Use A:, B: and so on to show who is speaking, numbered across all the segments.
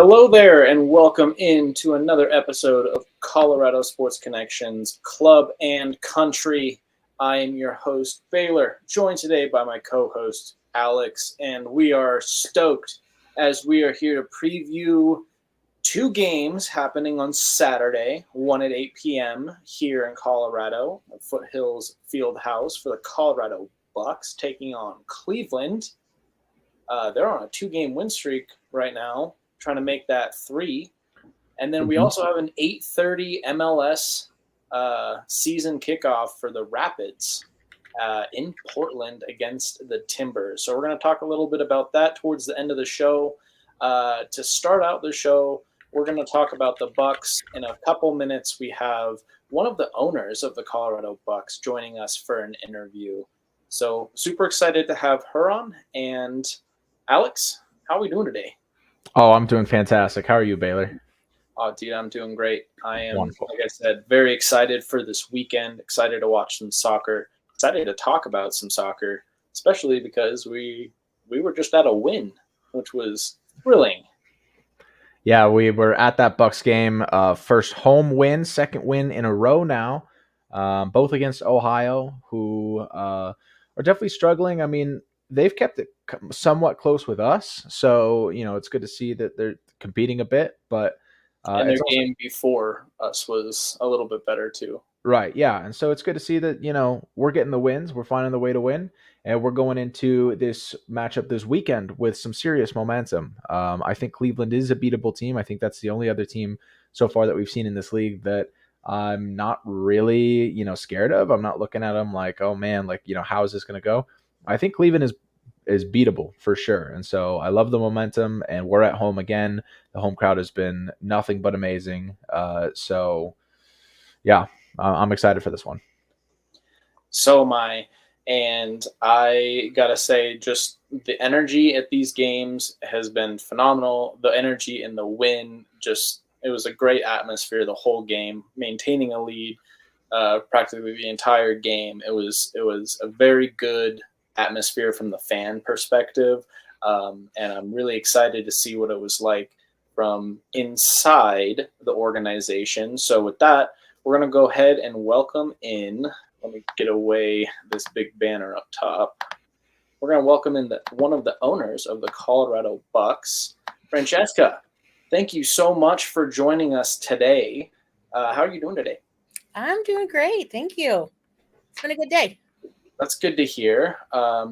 A: Hello there, and welcome into another episode of Colorado Sports Connections Club and Country. I am your host, Baylor, joined today by my co-host, Alex, and we are stoked as we are here to preview two games happening on Saturday, one at 8 p.m. here in Colorado at Foothills Fieldhouse for the Colorado Bucks taking on Cleveland. They're on a two-game win streak right now, trying to make that three. And then we also have an 8:30 MLS season kickoff for the Rapids in Portland against the Timbers. So we're going to talk a little bit about that towards the end of the show. To start out the show, we're going to talk about the Bucks. In a couple minutes, we have one of the owners of the Colorado Bucks joining us for an interview. So super excited to have her on. And Alex, how are we doing today?
B: Oh, I'm doing fantastic. How are you, Baylor?
A: Oh, dude, I'm doing great. I am,
B: Wonderful.
A: like I said, very excited for this weekend, excited to watch some soccer, excited to talk about some soccer, especially because we were just at a win, which was thrilling.
B: Yeah, we were at that Bucks game. First home win, second win in a row now, both against Ohio, who are definitely struggling. I mean, they've kept it somewhat close with us, so it's good to see that they're competing a bit. But
A: And their
B: it's also
A: game before us was a little bit better too.
B: right, yeah, and so it's good to see that we're getting the wins, we're finding the way to win, and we're going into this matchup this weekend with some serious momentum. I think Cleveland is a beatable team. I think that's the only other team so far that we've seen in this league that I'm not really scared of. I'm not looking at them like, oh man, like how is this going to go? I think Cleveland is beatable for sure, and so I love the momentum, and we're at home again. The home crowd has been nothing but amazing. So yeah. I'm excited for this one.
A: So am I. And I got to say, just the energy at these games has been phenomenal. The energy in the win, it was a great atmosphere the whole game, maintaining a lead practically the entire game. It was a very good atmosphere from the fan perspective. And I'm really excited to see what it was like from inside the organization. So with that, we're going to go ahead and welcome in. Let me get away this big banner up top. We're going to welcome in one of the owners of the Colorado Bucks, Francesca. Thank you so much for joining us today. How are you doing today?
C: I'm doing great. Thank you. It's been a good day.
A: That's good to hear. Are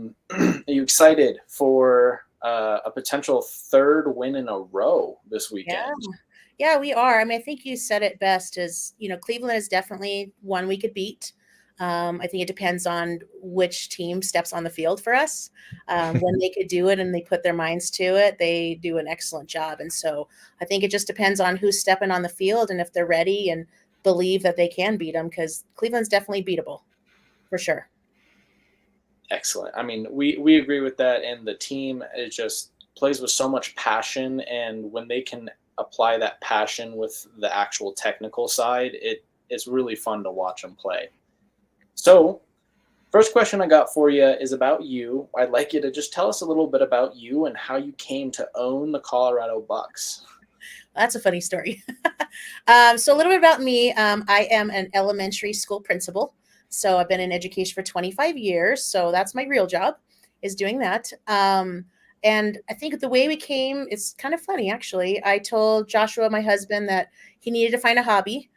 A: you excited for a potential third win in a row this weekend?
C: Yeah, we are. I mean, I think you said it best is, Cleveland is definitely one we could beat. I think it depends on which team steps on the field for us. When they could do it and they put their minds to it, they do an excellent job. And so I think it just depends on who's stepping on the field and if they're ready and believe that they can beat them, because Cleveland's definitely beatable for sure.
A: Excellent. I mean, we agree with that. And the team just plays with so much passion. And when they can apply that passion with the actual technical side, it's really fun to watch them play. So first question I got for you is about you. I'd like you to just tell us a little bit about you and how you came to own the Colorado Bucks.
C: That's a funny story. So a little bit about me. I am an elementary school principal. So I've been in education for 25 years. So that's my real job, is doing that. And I think the way we came, it's kind of funny, actually. I told Joshua, my husband, that he needed to find a hobby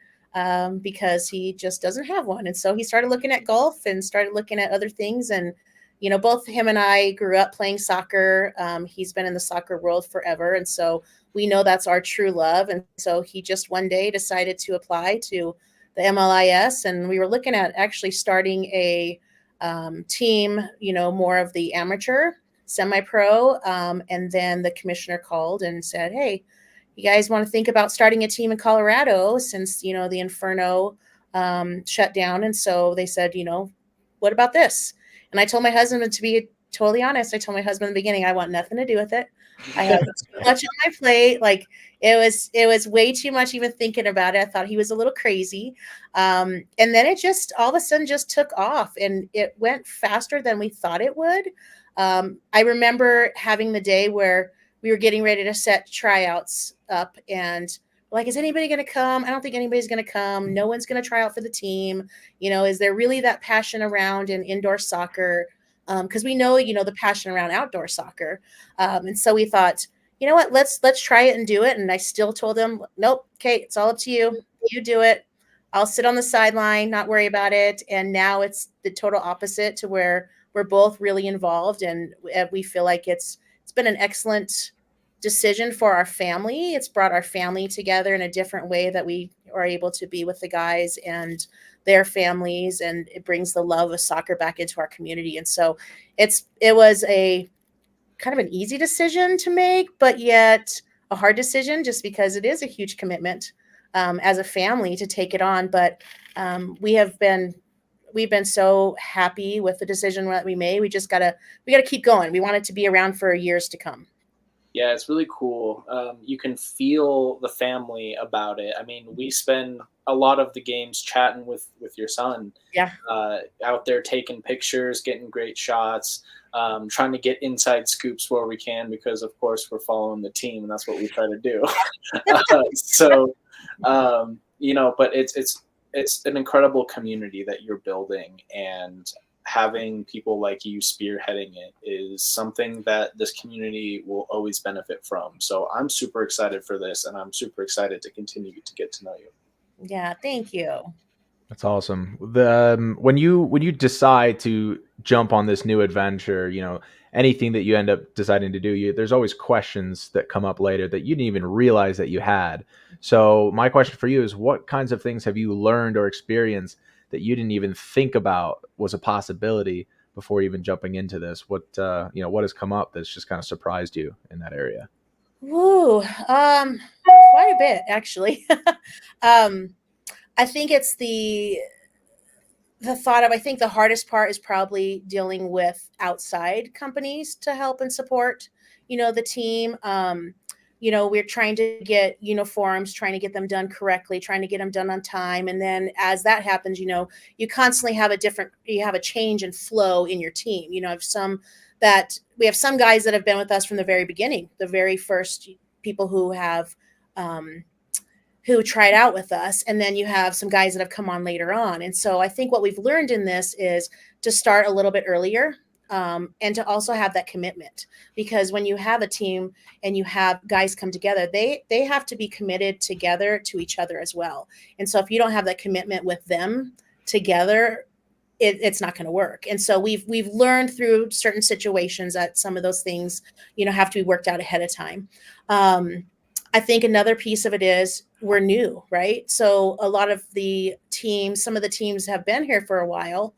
C: because he just doesn't have one. And so he started looking at golf and started looking at other things. And, both him and I grew up playing soccer. He's been in the soccer world forever. And so we know that's our true love. And so he just one day decided to apply to the MLIS. And we were looking at actually starting a team, more of the amateur semi-pro. And then the commissioner called and said, hey, you guys want to think about starting a team in Colorado since, the Inferno shut down. And so they said, what about this? And I told my husband, to be totally honest, I told my husband in the beginning, I want nothing to do with it. I have too much on my plate. Like it was way too much even thinking about it. I thought he was a little crazy. And then it just all of a sudden just took off, and it went faster than we thought it would. I remember having the day where we were getting ready to set tryouts up, and we're like, is anybody going to come? I don't think anybody's going to come. No one's going to try out for the team. Is there really that passion around in indoor soccer? Because we know, the passion around outdoor soccer. And so we thought, you know what, let's try it and do it. And I still told them, nope, Kate, it's all up to you. You do it. I'll sit on the sideline, not worry about it. And now it's the total opposite, to where we're both really involved, and we feel like it's been an excellent decision for our family. It's brought our family together in a different way, that we are able to be with the guys and their families, and it brings the love of soccer back into our community. And so it was a kind of an easy decision to make, but yet a hard decision, just because it is a huge commitment as a family to take it on. But we've been so happy with the decision that we made. We gotta keep going. We want it to be around for years to come.
A: Yeah, it's really cool. You can feel the family about it. I mean, we spend a lot of the games chatting with your son.
C: Yeah.
A: Out there taking pictures, getting great shots, trying to get inside scoops where we can, because of course we're following the team, and that's what we try to do. But it's an incredible community that you're building, and having people like you spearheading it is something that this community will always benefit from. So I'm super excited for this, and I'm super excited to continue to get to know you.
C: Yeah, thank you.
B: That's awesome. When you decide to jump on this new adventure, anything that you end up deciding to do, there's always questions that come up later that you didn't even realize that you had. So my question for you is, what kinds of things have you learned or experienced that you didn't even think about was a possibility before even jumping into this? What has come up that's just kind of surprised you in that area?
C: Ooh, quite a bit, actually. I think it's the thought of, I think the hardest part is probably dealing with outside companies to help and support, the team. We're trying to get uniforms, trying to get them done correctly, trying to get them done on time. And then as that happens, you constantly have a change in flow in your team. We have some guys that have been with us from the very beginning, the very first people who have, who tried out with us. And then you have some guys that have come on later on. And so I think what we've learned in this is to start a little bit earlier, and to also have that commitment, because when you have a team and you have guys come together, they have to be committed together to each other as well. And so if you don't have that commitment with them together, it's not going to work. And so we've learned through certain situations that some of those things, have to be worked out ahead of time. I think another piece of it is we're new, right? So a lot of some of the teams have been here for a while.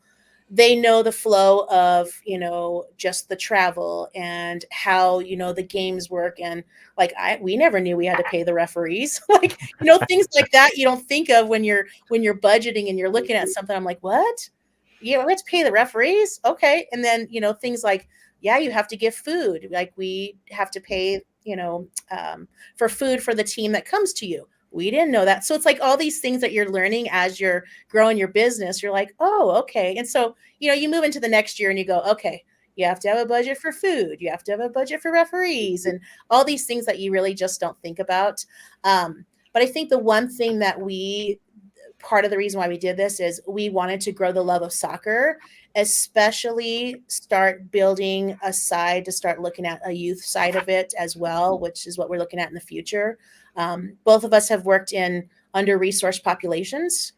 C: They know the flow of, just the travel and how, the games work. And we never knew we had to pay the referees, things like that. You don't think of when you're budgeting and you're looking at something. I'm like, what? Yeah, we have to pay the referees. Okay. And then, things like, yeah, you have to give food. Like we have to pay, for food for the team that comes to you. We didn't know that. So it's like all these things that you're learning as you're growing your business. You're like, oh, okay. And so, you move into the next year and you go, okay, you have to have a budget for food. You have to have a budget for referees and all these things that you really just don't think about. But I think the one thing that part of the reason why we did this is we wanted to grow the love of soccer, especially start building a side to start looking at a youth side of it as well, which is what we're looking at in the future. Both of us have worked in under-resourced populations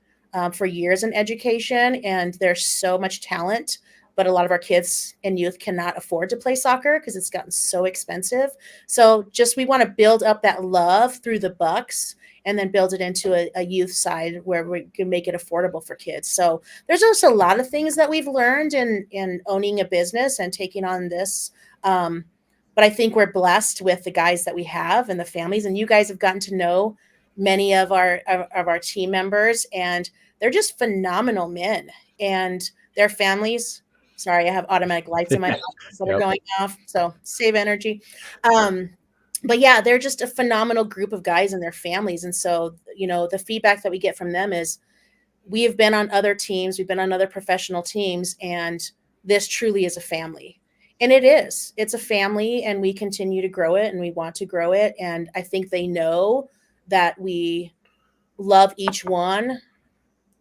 C: for years in education, and there's so much talent, but a lot of our kids and youth cannot afford to play soccer because it's gotten so expensive. So we want to build up that love through the bucks and then build it into a youth side where we can make it affordable for kids. So there's also a lot of things that we've learned in owning a business and taking on this. But I think we're blessed with the guys that we have and the families, and you guys have gotten to know many of our team members, and they're just phenomenal men and their families. Sorry, I have automatic lights in my office that are going off, so save energy. But yeah, they're just a phenomenal group of guys and their families. And so, the feedback that we get from them is we have been on other teams, we've been on other professional teams, and this truly is a family. And it's a family, and we continue to grow it, and we want to grow it. And I think they know that we love each one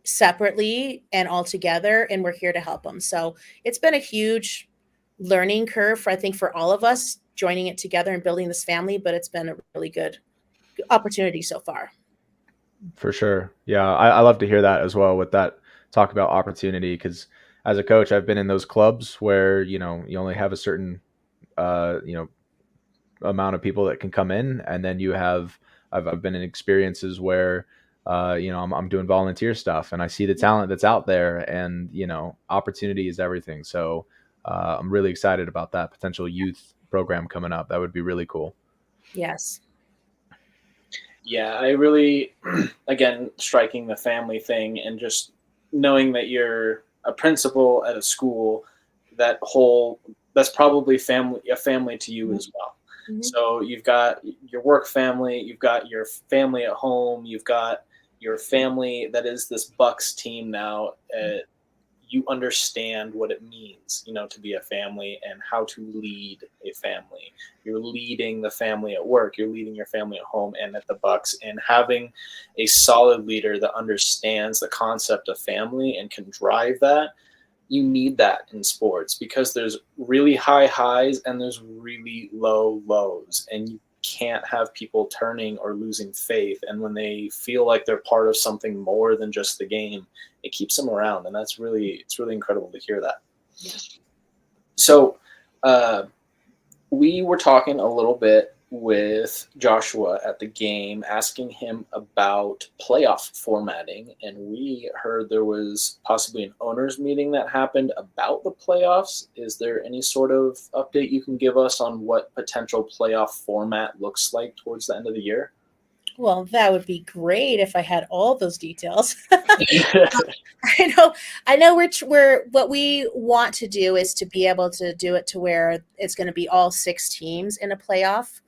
C: separately and all together, and we're here to help them. So it's been a huge learning curve for, I think, for all of us joining it together and building this family, but it's been a really good opportunity so far.
B: For sure. Yeah, I love to hear that as well, with that talk about opportunity, because as a coach, I've been in those clubs where, you know, you only have a certain, you know, amount of people that can come in. And then you have, I've been in experiences where, you know, I'm doing volunteer stuff and I see the talent that's out there, and, you know, opportunity is everything. So I'm really excited about that potential youth program coming up. That would be really cool.
C: Yes.
A: Yeah, I really, again, striking the family thing and just knowing that you're a principal at a school, that's probably a family to you as well.
C: Mm-hmm.
A: So you've got your work family, you've got your family at home, you've got your family that is this Bucks team now. You understand what it means, you know, to be a family and how to lead a family. You're leading the family at work, you're leading your family at home and at the Bucks, and having a solid leader that understands the concept of family and can drive that. You need that in sports, because there's really high highs and there's really low lows, and you can't have people turning or losing faith. And when they feel like they're part of something more than just the game, it keeps them around. And it's really incredible to hear that.
C: Yeah.
A: So we were talking a little bit with Joshua at the game, asking him about playoff formatting. And we heard there was possibly an owners meeting that happened about the playoffs. Is there any sort of update you can give us on what potential playoff format looks like towards the end of the year?
C: Well, that would be great if I had all those details. I know we're what we want to do is to be able to do it to where it's going to be all 6 teams in a playoff.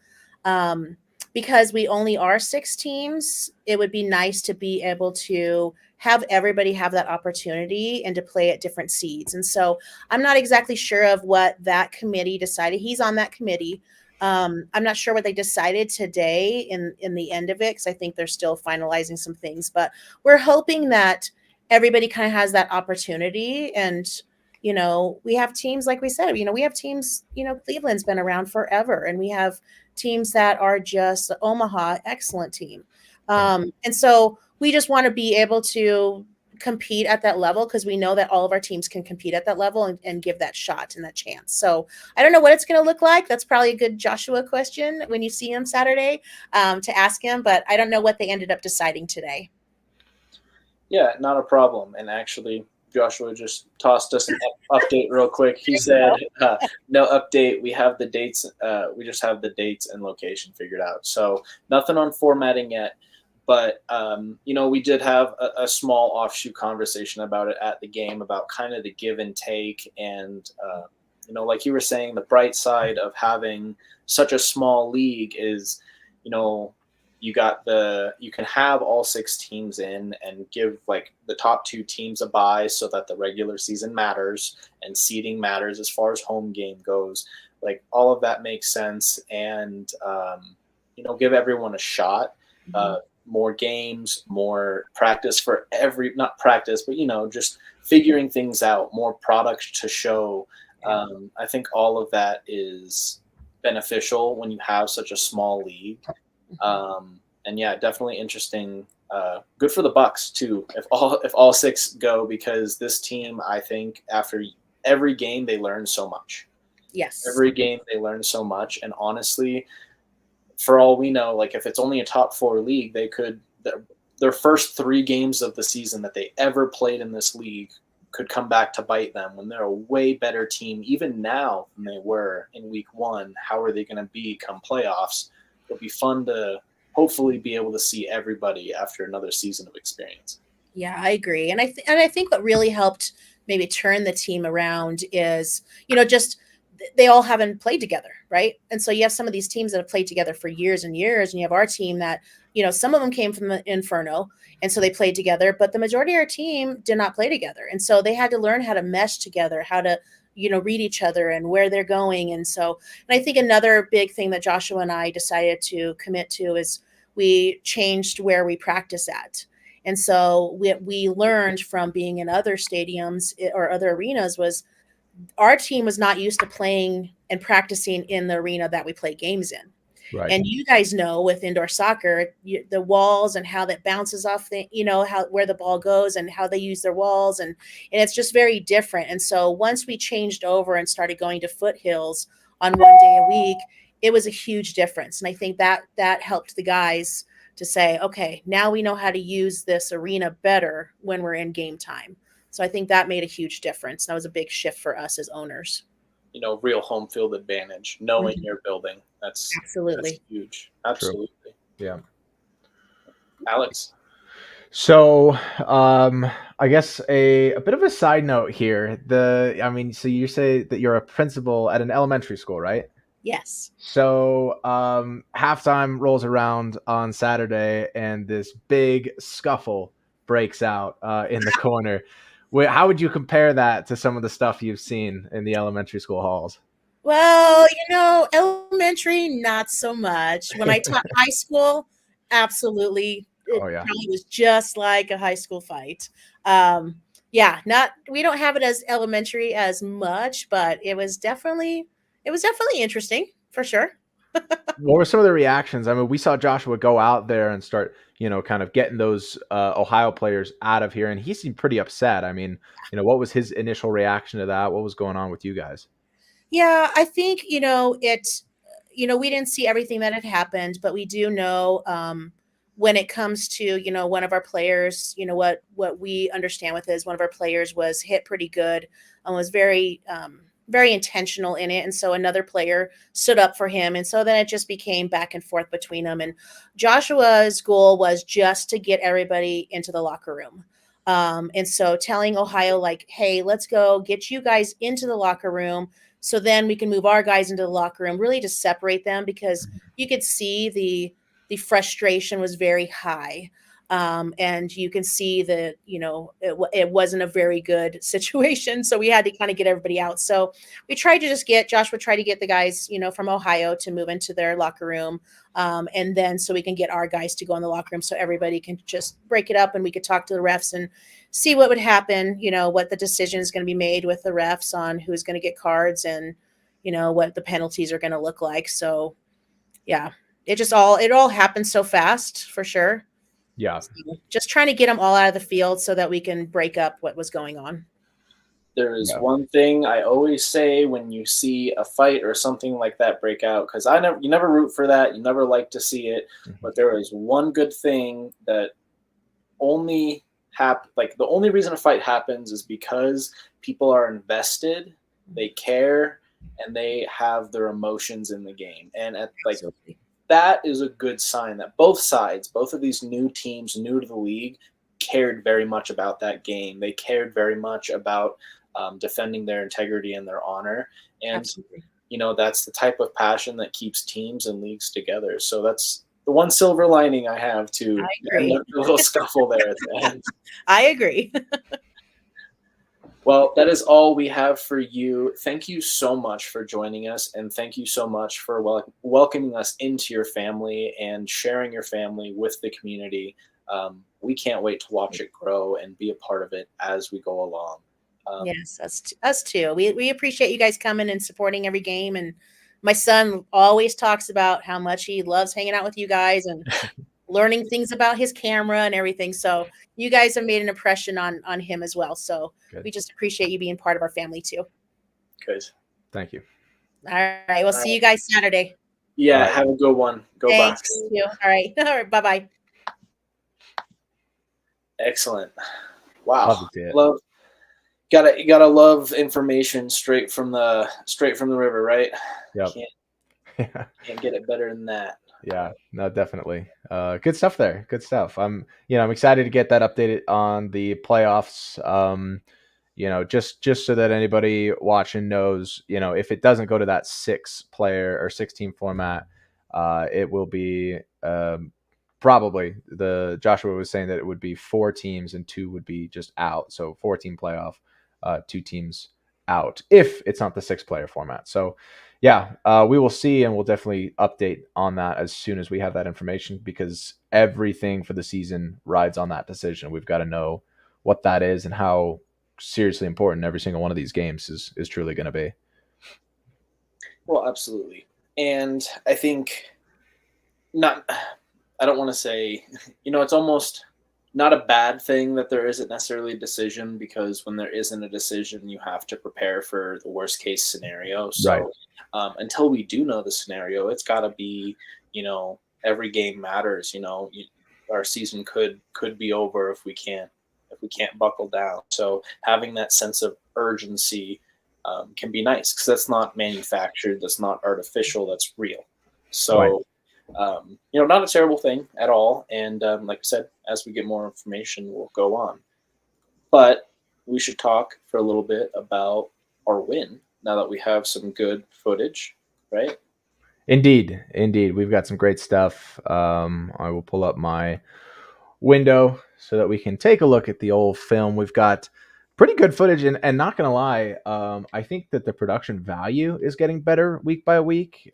C: Because we only are 6 teams, it would be nice to be able to have everybody have that opportunity and to play at different seeds. And so I'm not exactly sure of what that committee decided. He's on that committee. I'm not sure what they decided today in the end of it, because I think they're still finalizing some things. But we're hoping that everybody kind of has that opportunity. And, you know, we have teams, like we said, you know, we have teams, you know, Cleveland's been around forever, and we have teams that are just Omaha, excellent team. And so we just want to be able to compete at that level, because we know that all of our teams can compete at that level and give that shot and that chance. So I don't know what it's going to look like. That's probably a good Joshua question when you see him Saturday, to ask him, but I don't know what they ended up deciding today.
A: Yeah, not a problem. And actually, Joshua just tossed us an update real quick. He said, no update. We have the dates. We just have the dates and location figured out. So nothing on formatting yet. But, you know, we did have a small offshoot conversation about it at the game, about kind of the give and take. And, you know, like you were saying, the bright side of having such a small league is, you know, you can have all 6 teams in and give like the top 2 teams a bye, so that the regular season matters and seeding matters as far as home game goes. Like, all of that makes sense. And, you know, give everyone a shot. More games, more practice for not practice, but, you know, just figuring things out, more product to show. I think all of that is beneficial when you have such a small league. And yeah, definitely interesting. Good for the Bucks too, if all 6 go, because this team, I think, after every game they learn so much.
C: Yes.
A: Every game they learn so much. And honestly, for all we know, like, if it's only a top 4 league, they could their first 3 games of the season that they ever played in this league could come back to bite them, when they're a way better team even now than they were in week 1. How are they going to be come playoffs? It'll be fun to hopefully be able to see everybody after another season of experience.
C: Yeah, I agree. And I think what really helped maybe turn the team around is, you know, just they all haven't played together, right? And so you have some of these teams that have played together for years and years, and you have our team that, you know, some of them came from the Inferno, and so they played together, but the majority of our team did not play together. And so they had to learn how to mesh together, how to read each other and where they're going. And I think another big thing that Joshua and I decided to commit to is we changed where we practice at. And so we learned from being in other stadiums or other arenas was our team was not used to playing and practicing in the arena that we play games in.
B: Right.
C: And you guys know with indoor soccer, the walls and how that bounces off where the ball goes and how they use their walls. And it's just very different. And so once we changed over and started going to foothills on 1 day a week, it was a huge difference. And I think that helped the guys to say, okay, now we know how to use this arena better when we're in game time. So I think that made a huge difference. That was a big shift for us as owners.
A: Real home field advantage, knowing your building. That's huge. Absolutely.
B: True. Yeah.
A: Alex.
B: So, I guess a bit of a side note here. So you say that you're a principal at an elementary school, right?
C: Yes.
B: So, halftime rolls around on Saturday, and this big scuffle breaks out in the corner. How would you compare that to some of the stuff you've seen in the elementary school halls?
C: Well, elementary, not so much. When I taught high school, absolutely. It probably was just like a high school fight. We don't have it as elementary as much, but it was definitely interesting for sure.
B: What were some of the reactions? I mean, we saw Joshua go out there and start, kind of getting those Ohio players out of here, and he seemed pretty upset. I mean, what was his initial reaction to that? What was going on with you guys?
C: Yeah, I think, we didn't see everything that had happened, but we do know when it comes to, one of our players, what we understand with is one of our players was hit pretty good and was very, very intentional in it. And so another player stood up for him. And so then it just became back and forth between them. And Joshua's goal was just to get everybody into the locker room. And so telling Ohio, like, hey, let's go get you guys into the locker room. So then we can move our guys into the locker room, really to separate them, because you could see the frustration was very high. And you can see that, it wasn't a very good situation. So we had to kind of get everybody out. So we tried to just Joshua tried to get the guys, from Ohio to move into their locker room. And then so we can get our guys to go in the locker room so everybody can just break it up and we could talk to the refs and see what would happen, what the decision is going to be made with the refs on who's going to get cards and, what the penalties are going to look like. So yeah, it all happened so fast for sure.
B: Yeah.
C: So just trying to get them all out of the field so that we can break up what was going on.
A: There is one thing I always say when you see a fight or something like that break out, because you never root for that, you never like to see it, but there is one good thing that only the only reason a fight happens is because people are invested, they care, and they have their emotions in the game. And that is a good sign that both sides, both of these new teams, new to the league, cared very much about that game. They cared very much about defending their integrity and their honor. And,
C: Absolutely.
A: That's the type of passion that keeps teams and leagues together. So that's the one silver lining I have to the little scuffle there at the end.
C: I agree.
A: Well, that is all we have for you. Thank you so much for joining us, and thank you so much for welcoming us into your family and sharing your family with the community. We can't wait to watch it grow and be a part of it as we go along.
C: Yes, us too. We appreciate you guys coming and supporting every game. And my son always talks about how much he loves hanging out with you guys and learning things about his camera and everything. So you guys have made an impression on him as well. So we just appreciate you being part of our family too.
A: Good.
B: Thank you.
C: All right. We'll see you guys Saturday.
A: Yeah. Have a good one. Go
C: Thanks.
A: Bucks.
C: Thank you. All right. All right. Bye-bye.
A: Excellent. Wow.
B: Love to see it.
A: Gotta love information straight from the river, right?
B: Yep.
A: Can't get it better than that.
B: Yeah, no, definitely. Good stuff there. Good stuff. I'm excited to get that updated on the playoffs. Just so that anybody watching knows, if it doesn't go to that 6-player or 6-team format, it will be probably Joshua was saying that it would be 4 teams and 2 would be just out. So 4-team playoff, 2 teams out if it's not the 6-player format. So yeah, we will see, and we'll definitely update on that as soon as we have that information, because everything for the season rides on that decision. We've got to know what that is and how seriously important every single one of these games is truly going to be.
A: Well, absolutely. And I think I don't want to say, it's almost not a bad thing that there isn't necessarily a decision, because when there isn't a decision, you have to prepare for the worst case scenario.
B: Right.
A: So until we do know the scenario, it's got to be, every game matters. Our season could be over if we can't buckle down. So having that sense of urgency can be nice, because that's not manufactured, that's not artificial, that's real. So.
B: Right.
A: Not a terrible thing at all. And like I said, as we get more information, we'll go on. But we should talk for a little bit about our win now that we have some good footage, right?
B: Indeed. We've got some great stuff. I will pull up my window so that we can take a look at the old film. We've got pretty good footage, and not gonna lie, I think that the production value is getting better week by week.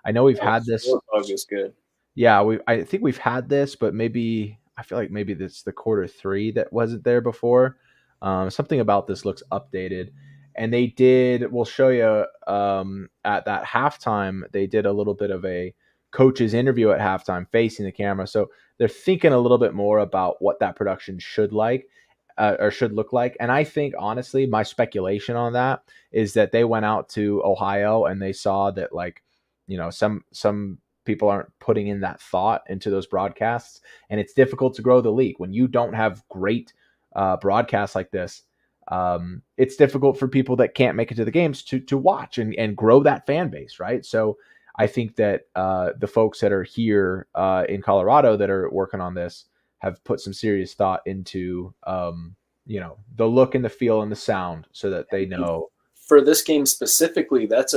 B: I know we've had this.
A: Bug is good.
B: Yeah, I think we've had this, but maybe I feel like maybe this the quarter 3 that wasn't there before. Something about this looks updated, and they did. We'll show you at that halftime. They did a little bit of a coach's interview at halftime, facing the camera. So they're thinking a little bit more about what that production should look like. And I think, honestly, my speculation on that is that they went out to Ohio and they saw that, some people aren't putting in that thought into those broadcasts, and it's difficult to grow the league when you don't have great broadcasts like this. It's difficult for people that can't make it to the games to watch and grow that fan base, right? So I think that the folks that are here in Colorado that are working on this have put some serious thought into the look and the feel and the sound, so that they know.
A: For this game specifically, this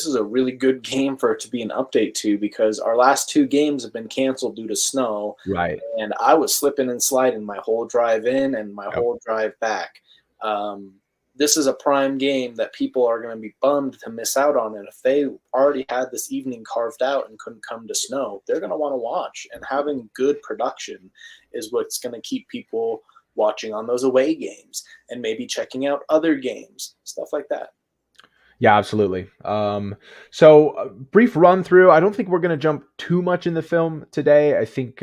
A: is a really good game for it to be an update to, because our last 2 games have been canceled due to snow.
B: Right.
A: And I was slipping and sliding my whole drive in and my whole drive back. This is a prime game that people are going to be bummed to miss out on. And if they already had this evening carved out and couldn't come to snow, they're going to want to watch. And having good production is what's going to keep people watching on those away games and maybe checking out other games, stuff like that.
B: Yeah, absolutely. So a brief run through. I don't think we're going to jump too much in the film today. I think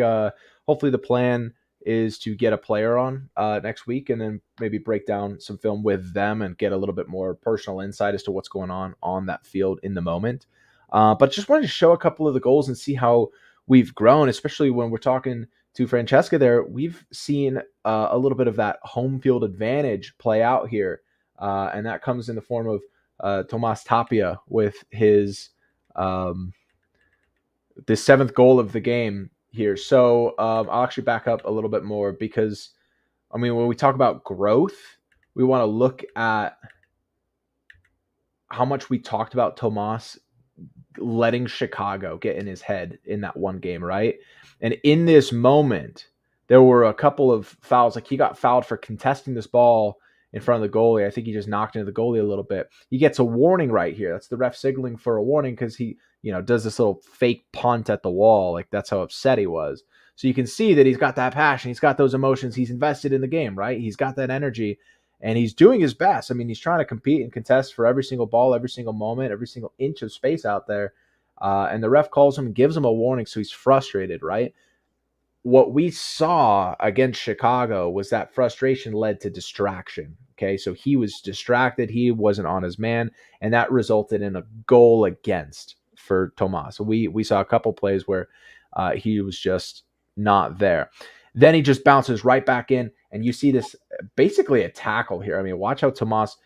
B: hopefully the plan is to get a player on next week, and then maybe break down some film with them and get a little bit more personal insight as to what's going on that field in the moment. But just wanted to show a couple of the goals and see how we've grown, especially when we're talking to Francesca there. We've seen a little bit of that home field advantage play out here, and that comes in the form of Tomas Tapia with his the 7th goal of the game here. So I'll actually back up a little bit more, because when we talk about growth, we want to look at how much we talked about Tomas letting Chicago get in his head in that one game, right? And in this moment, there were a couple of fouls. Like, he got fouled for contesting this ball in front of the goalie. I think he just knocked into the goalie a little bit. He gets a warning right here. That's the ref signaling for a warning, because he, does this little fake punt at the wall. Like, that's how upset he was. So you can see that he's got that passion. He's got those emotions. He's invested in the game, right? He's got that energy, and he's doing his best. He's trying to compete and contest for every single ball, every single moment, every single inch of space out there. And the ref calls him and gives him a warning. So he's frustrated, right? What we saw against Chicago was that frustration led to distraction. Okay, so he was distracted. He wasn't on his man, and that resulted in a goal against for Tomas. So we saw a couple plays where he was just not there. Then he just bounces right back in, and you see this basically a tackle here. Watch how Tomas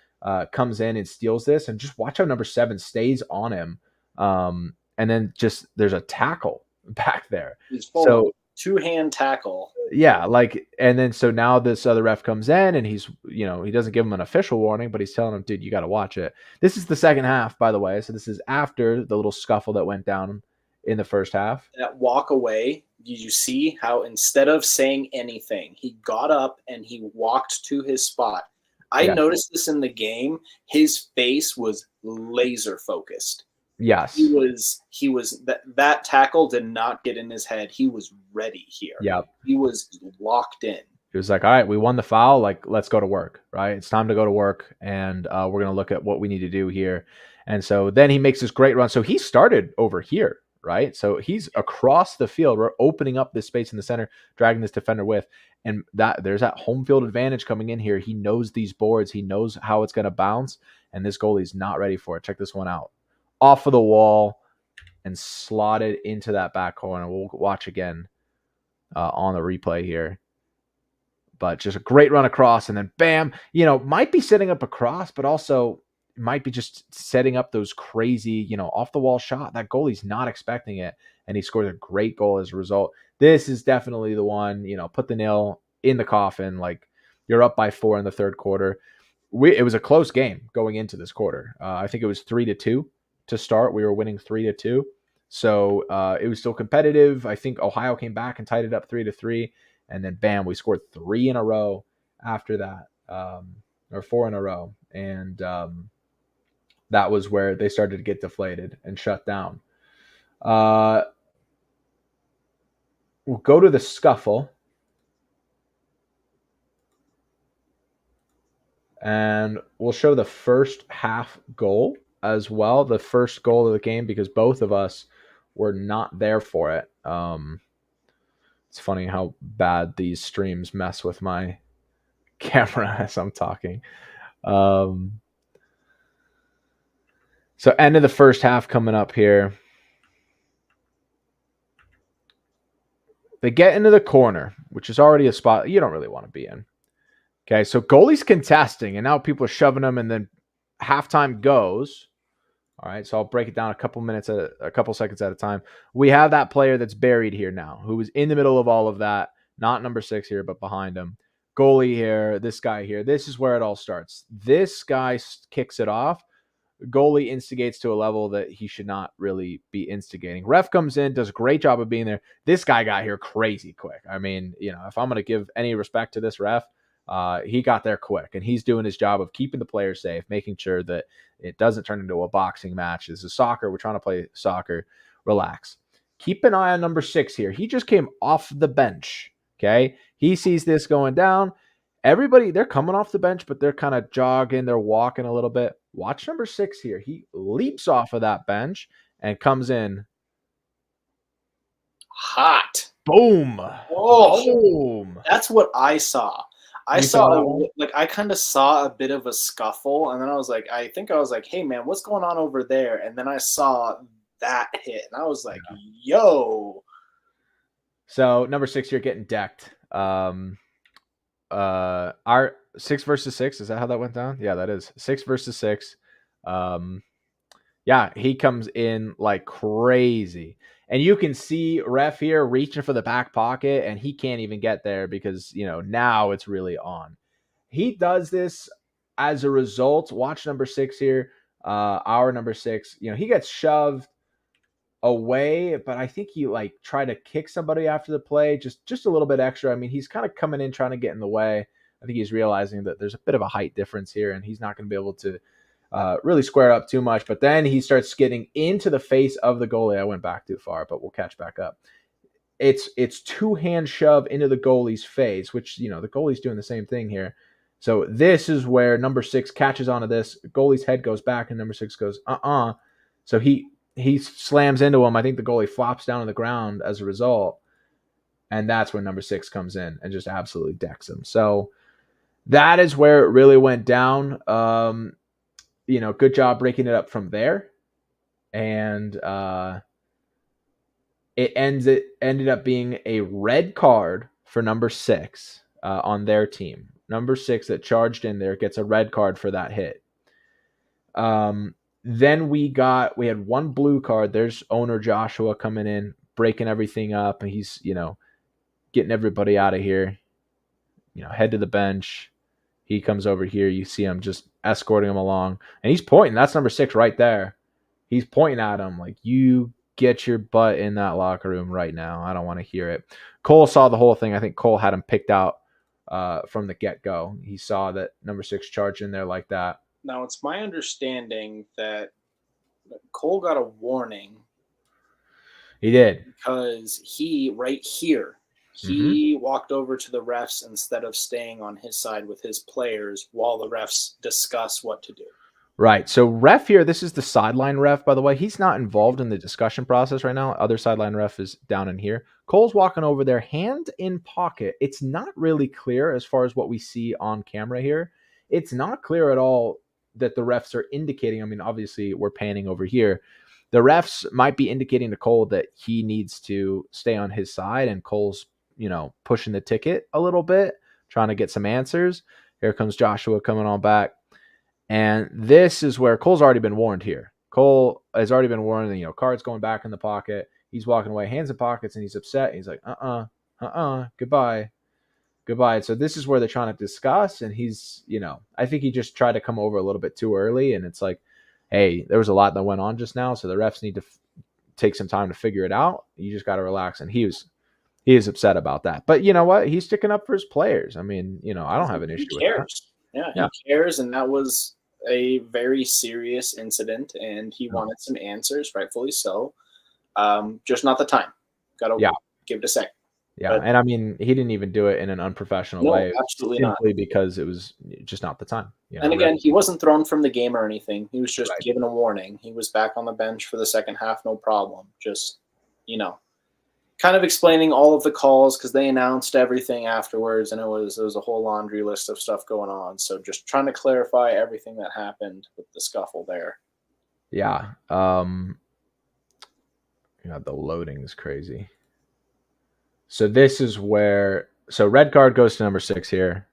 B: comes in and steals this, and just watch how number 7 stays on him. And then just there's a tackle back there.
A: He's full 2-hand tackle.
B: Yeah, and then so now this other ref comes in, and he's, he doesn't give him an official warning, but he's telling him, dude, you got to watch it. This is the second half, by the way. So this is after the little scuffle that went down in the first half.
A: That walk away, did you see how instead of saying anything, he got up and he walked to his spot? I
B: Yes.
A: noticed this in the game. His face was laser focused.
B: Yes.
A: He was that tackle did not get in his head. He was ready here.
B: Yep.
A: He was locked in.
B: He was like, all right, we won the foul. Like, let's go to work, right? It's time to go to work, and we're going to look at what we need to do here. And so then he makes this great run. So he started over here, right? So he's across the field. We're opening up this space in the center, dragging this defender with. And there's that home field advantage coming in here. He knows these boards. He knows how it's going to bounce, and this goalie's not ready for it. Check this one out. Off of the wall and slotted into that back corner. We'll watch again on the replay here. But just a great run across, and then bam, might be setting up a cross, but also might be just setting up those crazy, off the wall shot. That goalie's not expecting it, and he scored a great goal as a result. This is definitely the one, put the nail in the coffin. Like, you're up by 4 in the third quarter. It was a close game going into this quarter. I think it was 3-2 to start. We were winning 3-2. So it was still competitive. I think Ohio came back and tied it up 3-3. And then, bam, we scored 3 in a row after that, or 4 in a row. And that was where they started to get deflated and shut down. We'll go to the scuffle. And we'll show the first half goal as well, the first goal of the game, because both of us were not there for it. It's funny how bad these streams mess with my camera as I'm talking. So end of the first half coming up here. They get into the corner, which is already a spot you don't really want to be in. Okay, so goalie's contesting, and now people are shoving them, and then halftime goes. All right, so I'll break it down a couple seconds at a time. We have that player that's buried here now, who was in the middle of all of that, not number 6 here, but behind him. Goalie here, this guy here. This is where it all starts. This guy kicks it off. Goalie instigates to a level that he should not really be instigating. Ref comes in, does a great job of being there. This guy got here crazy quick. I mean, if I'm going to give any respect to this ref, he got there quick, and he's doing his job of keeping the players safe, making sure that it doesn't turn into a boxing match. This is soccer. We're trying to play soccer. Relax. Keep an eye on number 6 here. He just came off the bench. Okay. He sees this going down. Everybody, they're coming off the bench, but they're kind of jogging. They're walking a little bit. Watch number 6 here. He leaps off of that bench and comes in.
A: Hot.
B: Boom.
A: Oh,
B: boom.
A: That's what I saw. I kind of saw a bit of a scuffle, and then I was like, hey man, what's going on over there? And then I saw that hit, and I was like, yo. So
B: number 6 here getting decked. Our 6 versus 6, is that how that went down? Yeah, that is 6 versus 6. Yeah, he comes in like crazy. And you can see ref here reaching for the back pocket, and he can't even get there because, now it's really on. He does this as a result. Watch number 6 here. Our number 6, he gets shoved away, but I think he tried to kick somebody after the play, just a little bit extra. I mean, he's kind of coming in trying to get in the way. I think he's realizing that there's a bit of a height difference here, and he's not going to be able to really square up too much. But then he starts getting into the face of the goalie. I went back too far, but we'll catch back up. It's 2-hand shove into the goalie's face, which, the goalie's doing the same thing here. So this is where number 6 catches onto this. Goalie's head goes back, and number 6 goes, So he slams into him. I think the goalie flops down on the ground as a result. And that's when number 6 comes in and just absolutely decks him. So that is where it really went down. Good job breaking it up from there. And it ended up being a red card for number 6 on their team. Number 6 that charged in there gets a red card for that hit. Then we had one blue card. There's owner Joshua coming in, breaking everything up, and he's, getting everybody out of here. Head to the bench. He comes over here. You see him just escorting him along, and he's pointing. That's number 6 right there. He's pointing at him like, you get your butt in that locker room right now. I don't want to hear it. Cole saw the whole thing. I think Cole had him picked out from the get-go. He saw that number 6 charged in there like that.
A: Now, it's my understanding that Cole got a warning.
B: He did.
A: Because right here, he walked over to the refs instead of staying on his side with his players while the refs discuss what to do.
B: Right. So ref here, this is the sideline ref, by the way. He's not involved in the discussion process right now. Other sideline ref is down in here. Cole's walking over there, hand in pocket. It's not really clear as far as what we see on camera here. It's not clear at all that the refs are indicating. I mean, obviously, we're panning over here. The refs might be indicating to Cole that he needs to stay on his side, and Cole's, pushing the ticket a little bit, trying to get some answers. Here comes Joshua coming on back. And this is where Cole's already been warned here. Cole has already been warned, and, cards going back in the pocket. He's walking away, hands in pockets, and he's upset. He's like, goodbye. So this is where they're trying to discuss, and he's, I think he just tried to come over a little bit too early, and it's like, hey, there was a lot that went on just now, so the refs need to take some time to figure it out. You just got to relax, and he is upset about that. But you know what? He's sticking up for his players. I mean, I don't have an issue with that.
A: Yeah, he cares, and that was a very serious incident, and he wanted some answers, rightfully so. Just not the time. Got to give it a second.
B: Yeah, and I mean, he didn't even do it in an unprofessional way.
A: Absolutely
B: simply not. Because it was just not the time.
A: And again, he wasn't thrown from the game or anything. He was just given a warning. He was back on the bench for the second half, no problem. Just, kind of explaining all of the calls because they announced everything afterwards, and it was a whole laundry list of stuff going on. So just trying to clarify everything that happened with the scuffle there.
B: Yeah. The loading is crazy. So this is where red card goes to number 6 here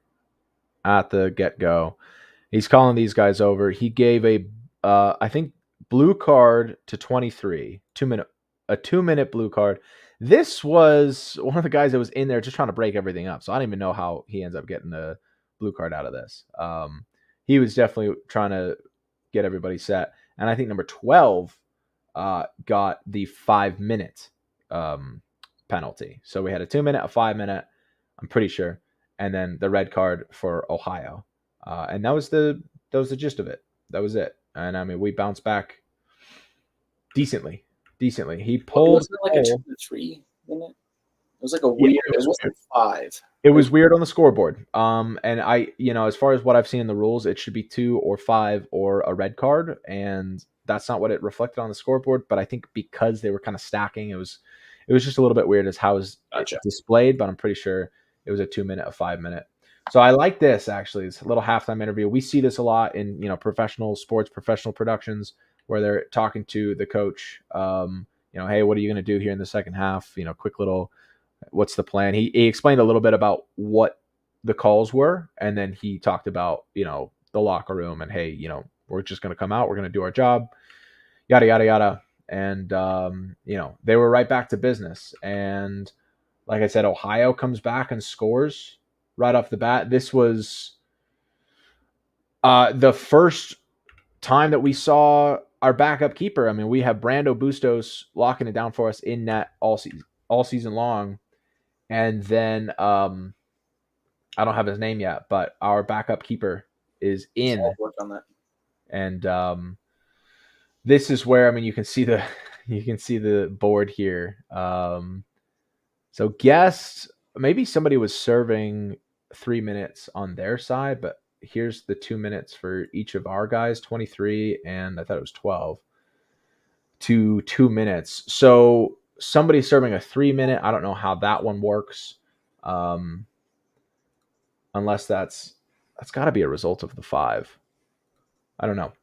B: at the get-go. He's calling these guys over. He gave I think blue card to 23, 2-minute blue card. This was one of the guys that was in there just trying to break everything up. So I don't even know how he ends up getting the blue card out of this. He was definitely trying to get everybody set. And I think number 12 got the 5-minute penalty. So we had a 2-minute, a 5-minute, I'm pretty sure, and then the red card for Ohio. And that was the gist of it. That was it. And I mean, we bounced back decently. He pulled.
A: Wasn't it like a 2 or 3 minute? It was like a weird. It wasn't 5.
B: It was weird on the scoreboard. And I, as far as what I've seen in the rules, it should be 2 or 5 or a red card, and that's not what it reflected on the scoreboard. But I think because they were kind of stacking, it was just a little bit weird as how it was displayed. But I'm pretty sure it was a 2-minute, a 5-minute. So I like this actually. It's a little halftime interview. We see this a lot in professional sports, professional productions, where they're talking to the coach, hey, what are you going to do here in the second half? Quick little, what's the plan? He explained a little bit about what the calls were, and then he talked about, the locker room and, hey, we're just going to come out, we're going to do our job, yada, yada, yada. And, they were right back to business. And like I said, Ohio comes back and scores right off the bat. This was the first time that we saw our backup keeper. I mean, we have Brando Bustos locking it down for us in net all season long. And then I don't have his name yet, but our backup keeper is in.
A: I'll work on that.
B: And this is where, I mean, you can see the board here. So guess maybe somebody was serving 3 minutes on their side, but here's the 2 minutes for each of our guys, 23, and I thought it was 12 to 2 minutes. So somebody's serving a 3-minute. I don't know how that one works. Unless that's got to be a result of the 5. I don't know.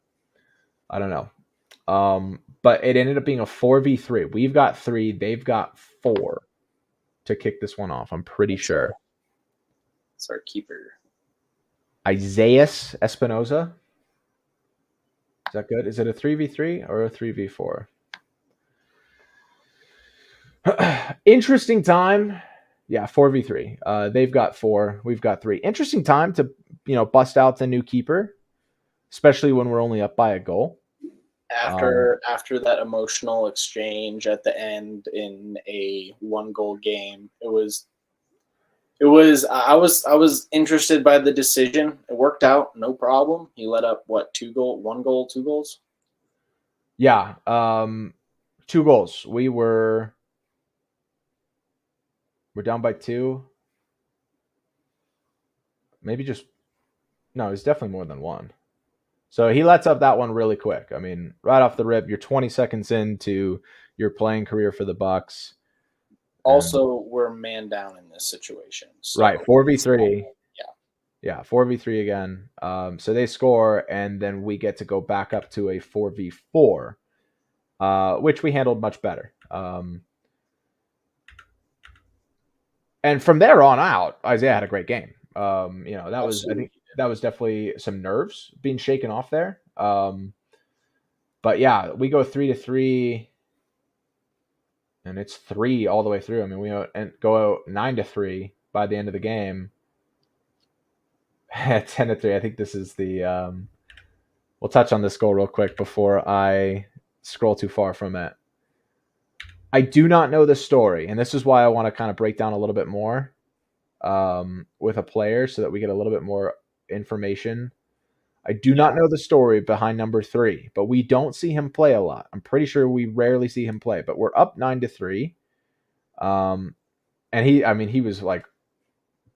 B: But it ended up being a 4v3. We've got 3. They've got 4 to kick this one off. I'm pretty sure.
A: It's our keeper.
B: Isaiah Espinoza. Is that good? Is it a 3v3 or a 3v4? Interesting time. Yeah, 4v3. They've got 4. We've got 3. Interesting time to, bust out the new keeper, especially when we're only up by a goal.
A: After that emotional exchange at the end in a 1-goal game, it was I was interested by the decision. It worked out, no problem. He let up what, 1 goal, 2 goals?
B: Yeah, 2 goals. We're down by 2. Maybe just no, it's definitely more than 1. So he lets up that one really quick. I mean, right off the rip, you're 20 seconds into your playing career for the Bucks.
A: Also, we're man down in this situation. So
B: right, 4v3.
A: Yeah.
B: Yeah, 4v3 again. So they score, and then we get to go back up to a 4v4, which we handled much better. And from there on out, Isaiah had a great game. I think that was definitely some nerves being shaken off there. But yeah, we go 3-3, and it's 3 all the way through. I mean, we go 9-3 by the end of the game. 10-3. I think this is the. We'll touch on this goal real quick before I scroll too far from it. I do not know the story, and this is why I want to kind of break down a little bit more with a player so that we get a little bit more information. I do not know the story behind number 3, but we don't see him play a lot. I'm pretty sure we rarely see him play, but we're up 9-3. And he was like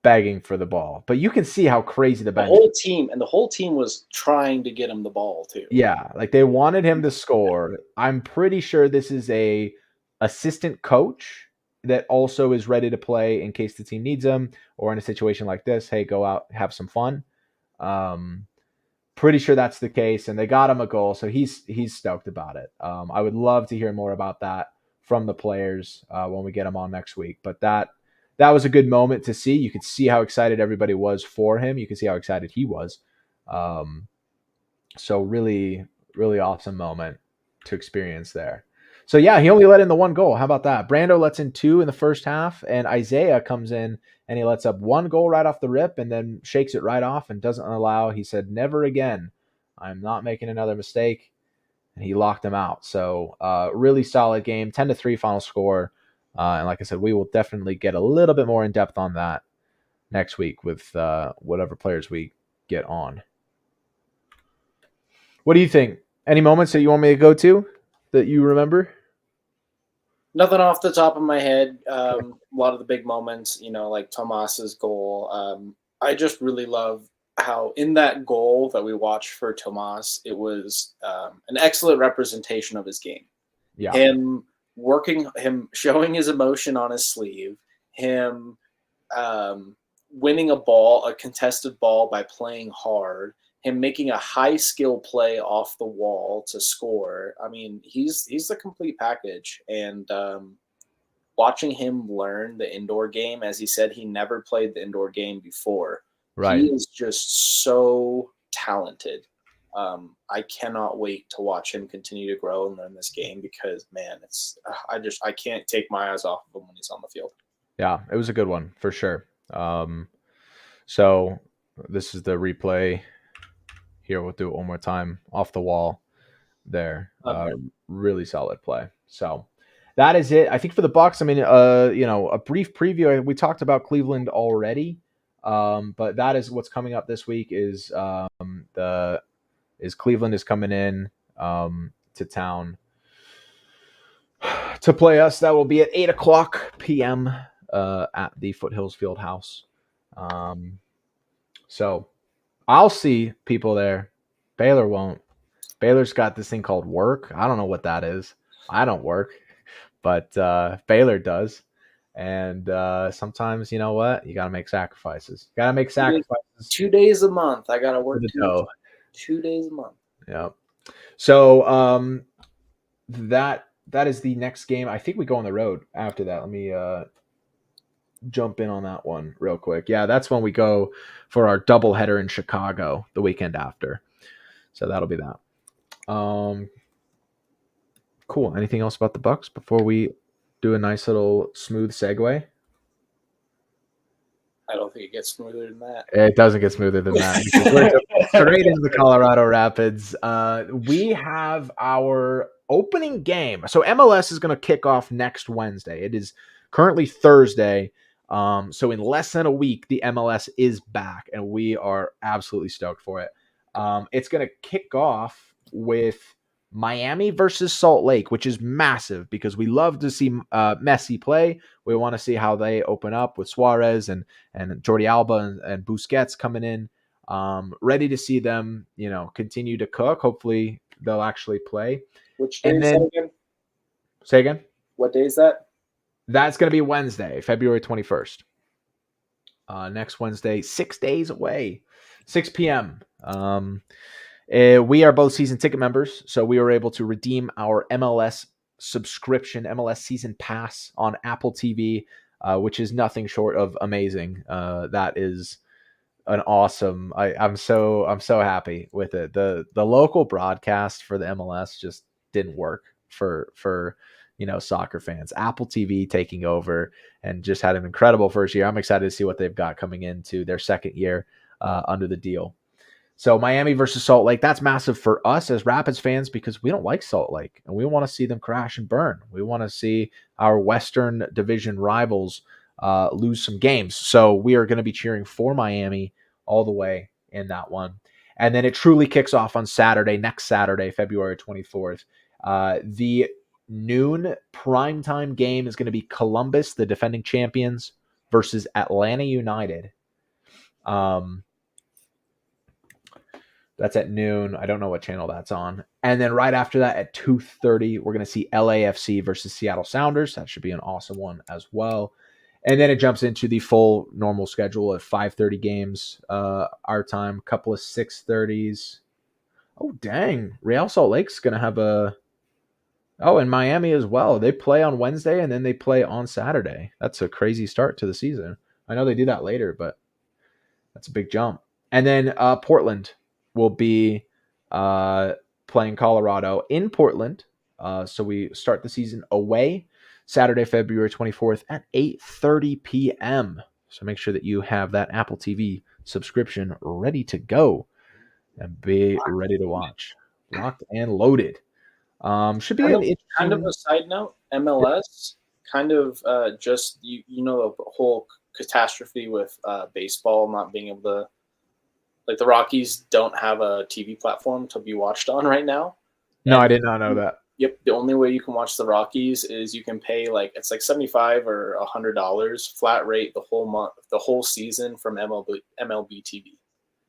B: begging for the ball, but you can see how crazy the
A: whole team was trying to get him the ball too.
B: Yeah, like they wanted him to score. I'm pretty sure this is a assistant coach that also is ready to play in case the team needs him, or in a situation like this, hey, go out, have some fun. Pretty sure that's the case, and they got him a goal, so he's stoked about it. I would love to hear more about that from the players when we get them on next week. But that was a good moment to see. You could see how excited everybody was for him. You could see how excited he was. So really, really awesome moment to experience there. So yeah, he only let in the 1 goal. How about that? Brando lets in 2 in the first half, and Isaiah comes in and he lets up 1 goal right off the rip and then shakes it right off and doesn't allow. He said, "Never again. I'm not making another mistake." And he locked him out. So really solid game, 10-3 final score. And like I said, we will definitely get a little bit more in depth on that next week with whatever players we get on. What do you think? Any moments that you want me to go to that you remember?
A: Nothing off the top of my head. A lot of the big moments, like Tomas's goal. I just really love how in that goal that we watched for Tomas, it was an excellent representation of his game.
B: Yeah.
A: Him showing his emotion on his sleeve, him winning a contested ball by playing hard, him making a high skill play off the wall to score. I mean, he's the complete package. And watching him learn the indoor game, as he said, he never played the indoor game before.
B: Right.
A: He is just so talented. I cannot wait to watch him continue to grow and learn this game because, man, I can't take my eyes off of him when he's on the field.
B: Yeah, it was a good one for sure. So this is the replay. Here, we'll do it one more time off the wall there.
A: Okay.
B: Really solid play. So that is it. I think for the Bucks, I mean, a brief preview. We talked about Cleveland already, but that is what's coming up this week. Is Cleveland is coming in to town to play us. That will be at 8:00 p.m. At the Foothills Fieldhouse. So I'll see people there. Baylor won't. Baylor's got this thing called work. I don't know what that is. I don't work, but Baylor does. And sometimes, you know what? You got to make sacrifices.
A: 2 days a month. I got to work 2 days a month.
B: Yeah. So that is the next game. I think we go on the road after that. Let me jump in on that one real quick. Yeah, that's when we go for our doubleheader in Chicago the weekend after. So that'll be that. Cool. Anything else about the Bucks before we do a nice little smooth segue?
A: I don't think it gets smoother than that.
B: It doesn't get smoother than that. We're straight into the Colorado Rapids. We have our opening game. So MLS is going to kick off next Wednesday. It is currently Thursday. So in less than a week, the MLS is back, and we are absolutely stoked for it. It's going to kick off with Miami versus Salt Lake, which is massive because we love to see Messi play. We want to see how they open up with Suarez and Jordi Alba and Busquets coming in. Ready to see them, continue to cook. Hopefully they'll actually play.
A: Which day is that again?
B: Say again?
A: What day is that?
B: That's going to be Wednesday, February 21st. Next Wednesday, 6 days away, 6 p.m. We are both season ticket members, so we were able to redeem our MLS subscription, MLS season pass on Apple TV, which is nothing short of amazing. That is an awesome. I'm so happy with it. The local broadcast for the MLS just didn't work for soccer fans. Apple TV taking over and just had an incredible first year. I'm excited to see what they've got coming into their second year under the deal. So Miami versus Salt Lake, that's massive for us as Rapids fans because we don't like Salt Lake and we want to see them crash and burn. We want to see our Western Division rivals lose some games. So we are going to be cheering for Miami all the way in that one. And then it truly kicks off on next Saturday, February 24th. The noon primetime game is going to be Columbus, the defending champions, versus Atlanta United. That's at noon. I don't know what channel that's on. And then right after that at 2:30, we're going to see LAFC versus Seattle Sounders. That should be an awesome one as well. And then it jumps into the full normal schedule of 5:30 games our time, a couple of 6:30s. Oh, dang. Real Salt Lake's going to have and Miami as well. They play on Wednesday and then they play on Saturday. That's a crazy start to the season. I know they do that later, but that's a big jump. And then Portland will be playing Colorado in Portland. So we start the season away Saturday, February 24th at 8:30 p.m. So make sure that you have that Apple TV subscription ready to go and be ready to watch. Locked and loaded. Should be an
A: kind of a side note. MLS kind of just the whole catastrophe with baseball not being able to. Like the Rockies don't have a TV platform to be watched on right now.
B: No, I did not know that.
A: Yep, the only way you can watch the Rockies is you can pay it's like $75 or $100 flat rate the whole month, the whole season from MLB TV.